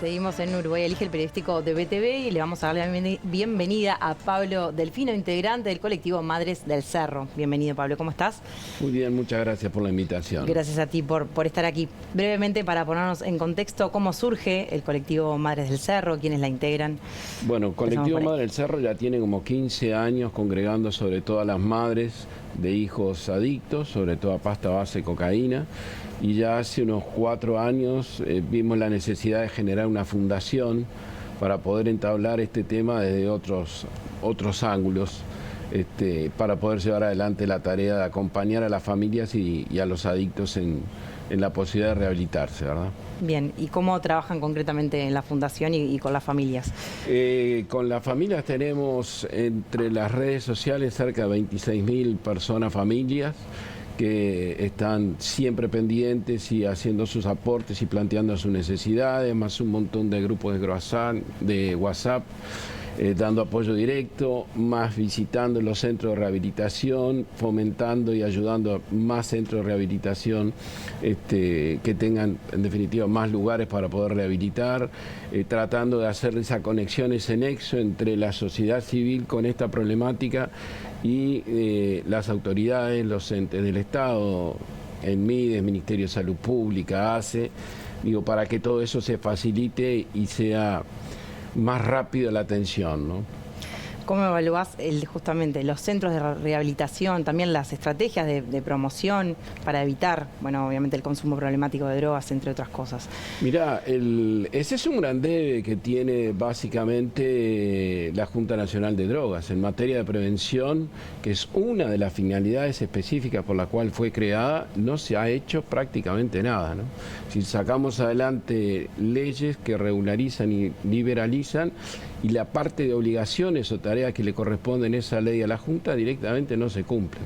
Seguimos en Uruguay Elige, el periodístico de BTV, y le vamos a dar la bienvenida a Pablo Delfino, integrante del colectivo Madres del Cerro. Bienvenido, Pablo, ¿cómo estás? Muy bien, muchas gracias por la invitación. Gracias a ti por estar aquí. Brevemente, para ponernos en contexto, ¿cómo surge el colectivo Madres del Cerro? ¿Quiénes la integran? Bueno, el colectivo Madres del Cerro ya tiene como 15 años congregando sobre todo a las madres de hijos adictos, sobre todo a pasta base cocaína, y ya hace unos 4 años vimos la necesidad de generar una fundación para poder entablar este tema desde otros ángulos, para poder llevar adelante la tarea de acompañar a las familias y a los adictos en la posibilidad de rehabilitarse, ¿verdad? Bien, ¿y cómo trabajan concretamente en la fundación y con las familias? Con las familias tenemos entre las redes sociales cerca de 26.000 personas, familias, que están siempre pendientes y haciendo sus aportes y planteando sus necesidades, más un montón de grupos de WhatsApp, dando apoyo directo, más visitando los centros de rehabilitación, fomentando y ayudando a más centros de rehabilitación que tengan en definitiva más lugares para poder rehabilitar, tratando de hacer esa conexión, ese nexo entre la sociedad civil con esta problemática y las autoridades, los entes del Estado, el MIDES, Ministerio de Salud Pública, ACE, para que todo eso se facilite y sea más rápido la atención, ¿no? ¿Cómo evaluás justamente los centros de rehabilitación, también las estrategias de promoción para evitar, bueno, obviamente el consumo problemático de drogas, entre otras cosas? Mirá, ese es un gran debe que tiene básicamente la Junta Nacional de Drogas en materia de prevención, que es una de las finalidades específicas por la cual fue creada. No se ha hecho prácticamente nada, ¿no? Si sacamos adelante leyes que regularizan y liberalizan, y la parte de obligaciones o tareas que le corresponden esa ley a la Junta directamente no se cumplen.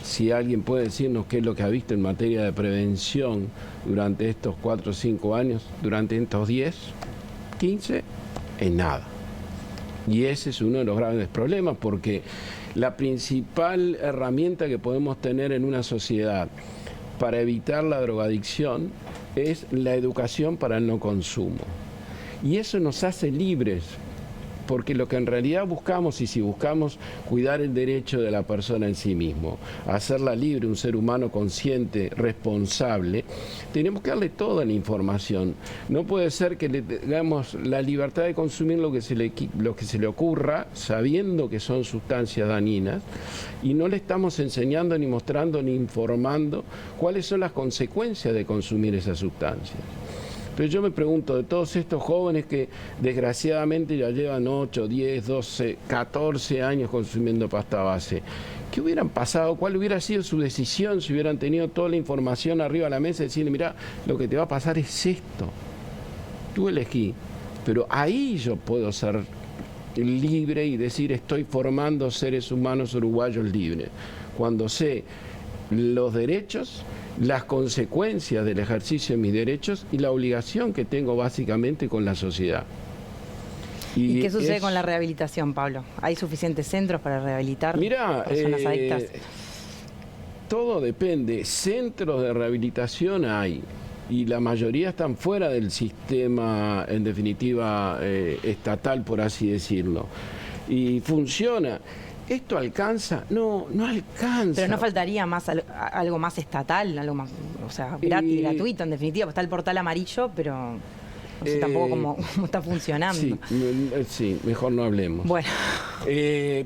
Si alguien puede decirnos qué es lo que ha visto en materia de prevención durante estos 4 o 5 años, durante estos 10, 15, en nada. Y ese es uno de los grandes problemas, porque la principal herramienta que podemos tener en una sociedad para evitar la drogadicción es la educación para el no consumo. Y eso nos hace libres, porque lo que en realidad buscamos, y si buscamos cuidar el derecho de la persona en sí mismo, hacerla libre, un ser humano consciente, responsable, tenemos que darle toda la información. No puede ser que le damos la libertad de consumir lo que se le ocurra, sabiendo que son sustancias dañinas, y no le estamos enseñando, ni mostrando, ni informando cuáles son las consecuencias de consumir esas sustancias. Pero yo me pregunto, de todos estos jóvenes que desgraciadamente ya llevan 8, 10, 12, 14 años consumiendo pasta base, ¿qué hubieran pasado? ¿Cuál hubiera sido su decisión si hubieran tenido toda la información arriba de la mesa y decirle, mira, lo que te va a pasar es esto? Tú elegí, pero ahí yo puedo ser libre y decir, estoy formando seres humanos uruguayos libres. Cuando sé los derechos, las consecuencias del ejercicio de mis derechos y la obligación que tengo básicamente con la sociedad. ¿Y qué sucede con la rehabilitación, Pablo? ¿Hay suficientes centros para rehabilitar personas adictas? Todo depende. Centros de rehabilitación hay, y la mayoría están fuera del sistema, en definitiva, estatal, por así decirlo. Y funciona. ¿Esto alcanza? No, no alcanza. Pero no faltaría más algo más estatal, algo más, o sea, gratis, gratuito, en definitiva. Está el portal amarillo, pero no sé tampoco cómo está funcionando. Sí, mejor no hablemos. Bueno.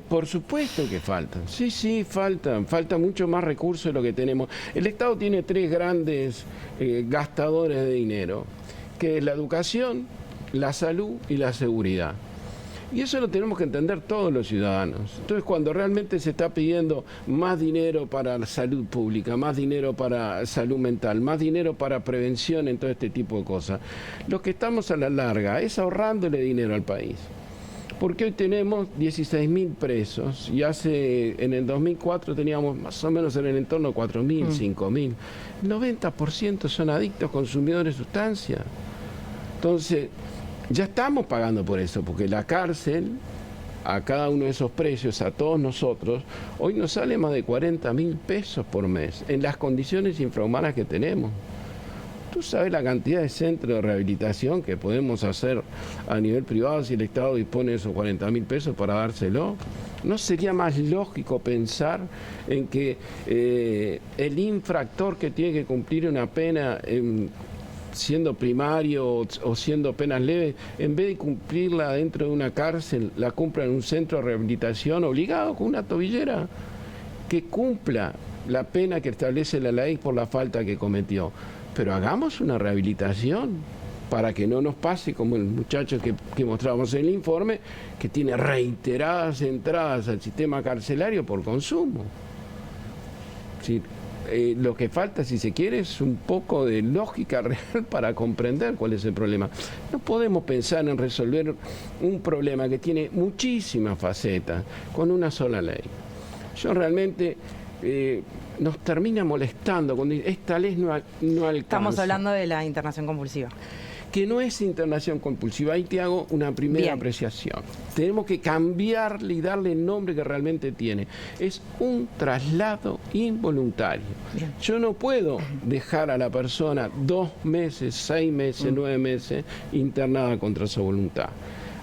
Por supuesto que faltan. Sí, faltan. Falta mucho más recursos de lo que tenemos. El Estado tiene 3 grandes gastadores de dinero, que es la educación, la salud y la seguridad. Y eso lo tenemos que entender todos los ciudadanos. Entonces, cuando realmente se está pidiendo más dinero para la salud pública, más dinero para salud mental, más dinero para prevención en todo este tipo de cosas, lo que estamos a la larga es ahorrándole dinero al país. Porque hoy tenemos 16.000 presos y en el 2004 teníamos más o menos en el entorno de 4.000, 5.000. El 90% son adictos, consumidores de sustancias. Entonces, ya estamos pagando por eso, porque la cárcel, a cada uno de esos precios, a todos nosotros, hoy nos sale más de 40.000 pesos por mes, en las condiciones infrahumanas que tenemos. ¿Tú sabes la cantidad de centros de rehabilitación que podemos hacer a nivel privado si el Estado dispone de esos 40.000 pesos para dárselo? ¿No sería más lógico pensar en que el infractor que tiene que cumplir una pena siendo primario o siendo penas leves, en vez de cumplirla dentro de una cárcel, la cumpla en un centro de rehabilitación obligado con una tobillera? Que cumpla la pena que establece la ley por la falta que cometió. Pero hagamos una rehabilitación para que no nos pase como el muchacho que mostrábamos en el informe, que tiene reiteradas entradas al sistema carcelario por consumo. Sí, lo que falta, si se quiere, es un poco de lógica real para comprender cuál es el problema. No podemos pensar en resolver un problema que tiene muchísimas facetas con una sola ley. Yo realmente... nos termina molestando cuando esta ley no alcanza. Estamos hablando de la internación compulsiva. Que no es internación compulsiva. Ahí te hago una primera apreciación. Tenemos que cambiarle y darle el nombre que realmente tiene. Es un traslado involuntario. Bien. Yo no puedo dejar a la persona 2 meses, 6 meses, 9 meses internada contra su voluntad.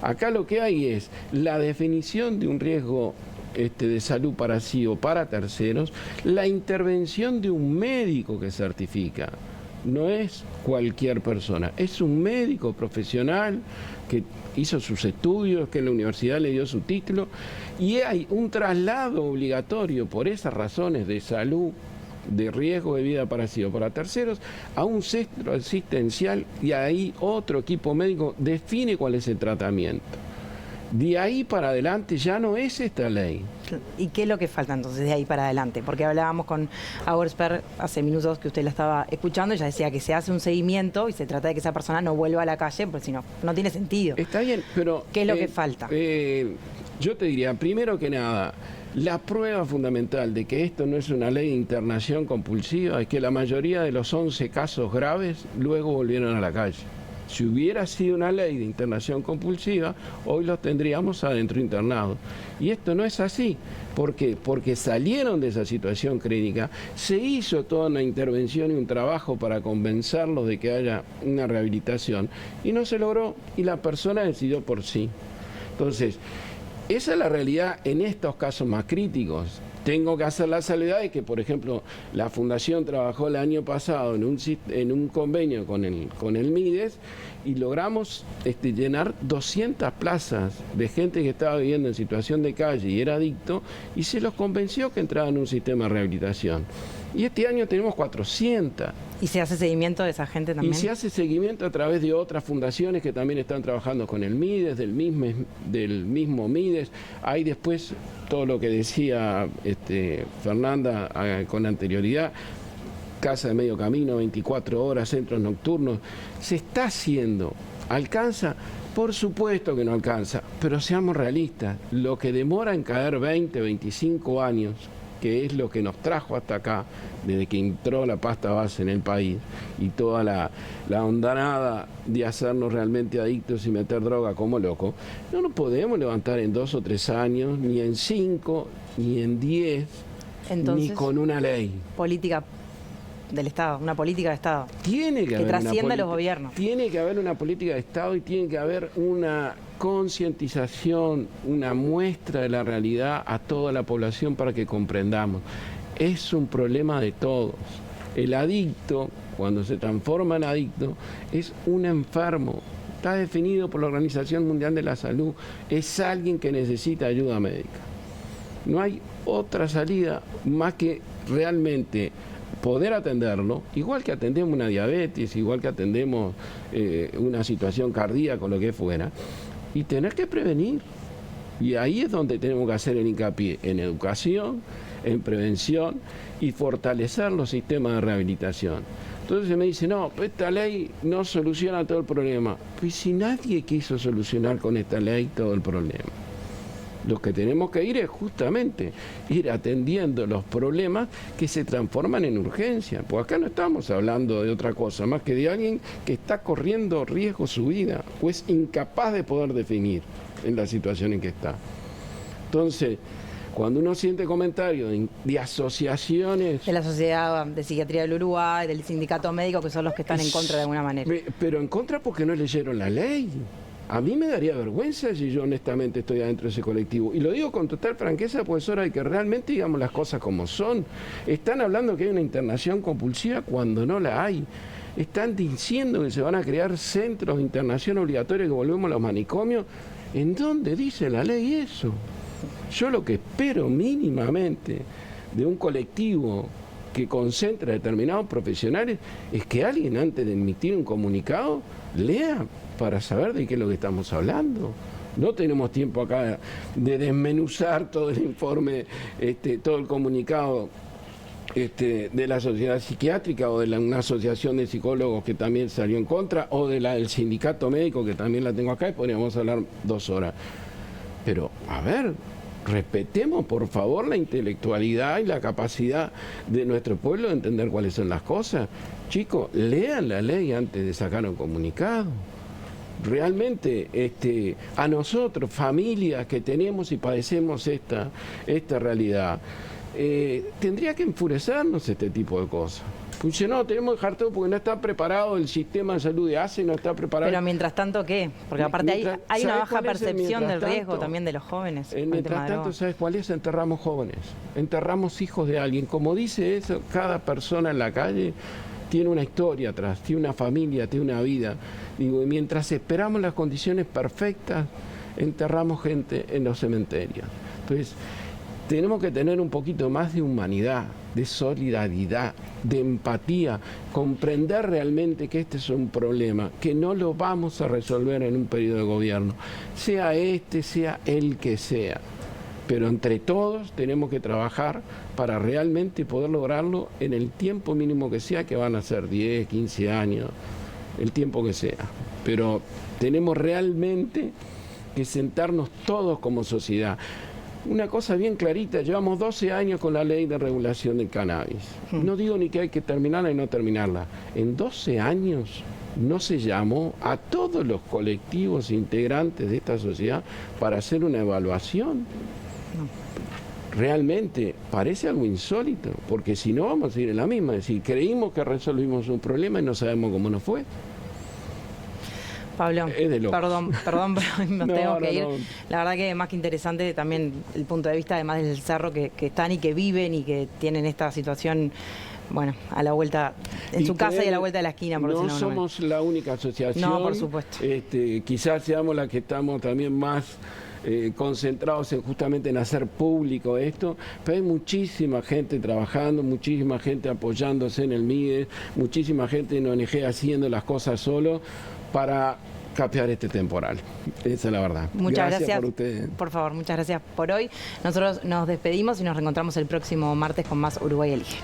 Acá lo que hay es la definición de un riesgo de salud para sí o para terceros, la intervención de un médico que certifica. No es cualquier persona, es un médico profesional que hizo sus estudios, que en la universidad le dio su título, y hay un traslado obligatorio por esas razones de salud, de riesgo de vida para sí o para terceros, a un centro asistencial, y ahí otro equipo médico define cuál es el tratamiento. De ahí para adelante ya no es esta ley. ¿Y qué es lo que falta entonces de ahí para adelante? Porque hablábamos con Auersperg hace minutos que usted la estaba escuchando, ella decía que se hace un seguimiento y se trata de que esa persona no vuelva a la calle, porque si no, no tiene sentido. Está bien, pero... ¿Qué es lo que falta? Yo te diría, primero que nada, la prueba fundamental de que esto no es una ley de internación compulsiva es que la mayoría de los 11 casos graves luego volvieron a la calle. Si hubiera sido una ley de internación compulsiva, hoy los tendríamos adentro internados. Y esto no es así. ¿Por qué? Porque salieron de esa situación clínica, se hizo toda una intervención y un trabajo para convencerlos de que haya una rehabilitación, y no se logró, y la persona decidió por sí. Entonces, esa es la realidad en estos casos más críticos. Tengo que hacer la salvedad de que, por ejemplo, la Fundación trabajó el año pasado en un convenio con el MIDES y logramos llenar 200 plazas de gente que estaba viviendo en situación de calle y era adicto, y se los convenció que entraban en un sistema de rehabilitación. Y este año tenemos 400. ¿Y se hace seguimiento de esa gente también? Y se hace seguimiento a través de otras fundaciones que también están trabajando con el MIDES, del mismo MIDES. Hay después todo lo que decía Fernanda con anterioridad, casa de medio camino, 24 horas, centros nocturnos. Se está haciendo. ¿Alcanza? Por supuesto que no alcanza, pero seamos realistas. Lo que demora en caer 20, 25 años, que es lo que nos trajo hasta acá, desde que entró la pasta base en el país, y toda la hondanada de hacernos realmente adictos y meter droga como locos, no nos podemos levantar en 2 o 3 años, ni en 5, ni en 10, entonces, ni con una ley. Política del Estado, una política de Estado. Tiene que trascienda los gobiernos. Tiene que haber una política de Estado y tiene que haber una concientización, una muestra de la realidad a toda la población para que comprendamos. Es un problema de todos. El adicto, cuando se transforma en adicto, es un enfermo. Está definido por la Organización Mundial de la Salud. Es alguien que necesita ayuda médica. No hay otra salida más que realmente poder atenderlo, igual que atendemos una diabetes, igual que atendemos una situación cardíaca o lo que fuera, y tener que prevenir. Y ahí es donde tenemos que hacer el hincapié en educación, en prevención y fortalecer los sistemas de rehabilitación. Entonces se me dice, no, esta ley no soluciona todo el problema. Pues si nadie quiso solucionar con esta ley todo el problema. Lo que tenemos que ir es justamente ir atendiendo los problemas que se transforman en urgencia. Porque acá no estamos hablando de otra cosa, más que de alguien que está corriendo riesgo su vida o es incapaz de poder definir en la situación en que está. Entonces, Cuando uno siente comentarios de asociaciones... De la Sociedad de Psiquiatría del Uruguay, del Sindicato Médico, que son los que están en contra de alguna manera. Pero en contra porque no leyeron la ley. A mí me daría vergüenza si yo honestamente estoy adentro de ese colectivo. Y lo digo con total franqueza, pues es hora de que realmente digamos las cosas como son. Están hablando que hay una internación compulsiva cuando no la hay. Están diciendo que se van a crear centros de internación obligatoria, que volvemos a los manicomios. ¿En dónde dice la ley eso? Yo lo que espero mínimamente de un colectivo que concentra determinados profesionales es que alguien, antes de emitir un comunicado, lea para saber de qué es lo que estamos hablando. No tenemos tiempo acá de desmenuzar todo el informe, todo el comunicado de la Sociedad Psiquiátrica o de una asociación de psicólogos que también salió en contra, o de la del Sindicato Médico, que también la tengo acá, y podríamos hablar 2 horas. Pero, a ver, respetemos por favor la intelectualidad y la capacidad de nuestro pueblo de entender cuáles son las cosas. Chicos, lean la ley antes de sacar un comunicado. Realmente a nosotros, familias que tenemos y padecemos esta realidad, tendría que enfurecernos este tipo de cosas. Pues no, tenemos que dejar todo porque no está preparado el sistema de salud de ACE, no está preparado. Pero mientras tanto, ¿qué? Porque aparte hay una baja percepción del riesgo también de los jóvenes. Mientras tanto, ¿sabes cuál es? Enterramos jóvenes, enterramos hijos de alguien. Como dice eso, cada persona en la calle tiene una historia atrás, tiene una familia, tiene una vida. Digo, y mientras esperamos las condiciones perfectas, enterramos gente en los cementerios. Entonces, tenemos que tener un poquito más de humanidad, de solidaridad, de empatía, comprender realmente que este es un problema, que no lo vamos a resolver en un periodo de gobierno, sea sea el que sea. Pero entre todos tenemos que trabajar para realmente poder lograrlo en el tiempo mínimo que sea, que van a ser 10, 15 años, el tiempo que sea. Pero tenemos realmente que sentarnos todos como sociedad. Una cosa bien clarita, llevamos 12 años con la ley de regulación del cannabis. No digo ni que hay que terminarla y no terminarla. En 12 años no se llamó a todos los colectivos integrantes de esta sociedad para hacer una evaluación. Realmente parece algo insólito, porque si no vamos a ir en la misma. Es decir, creímos que resolvimos un problema y no sabemos cómo nos fue. Pablo, perdón, pero nos tengo que ir. No. La verdad que más que interesante también el punto de vista, además del cerro, que están y que viven y que tienen esta situación, bueno, a la vuelta, en su casa y a la vuelta de la esquina. Por no somos la única asociación. No, por supuesto. Quizás seamos la que estamos también más concentrados justamente en hacer público esto, pero hay muchísima gente trabajando, muchísima gente apoyándose en el MIDES, muchísima gente en ONG haciendo las cosas solo para capear este temporal. Esa es la verdad. Muchas gracias por ustedes. Por favor, muchas gracias por hoy. Nosotros nos despedimos y nos reencontramos el próximo martes con más Uruguay Elige.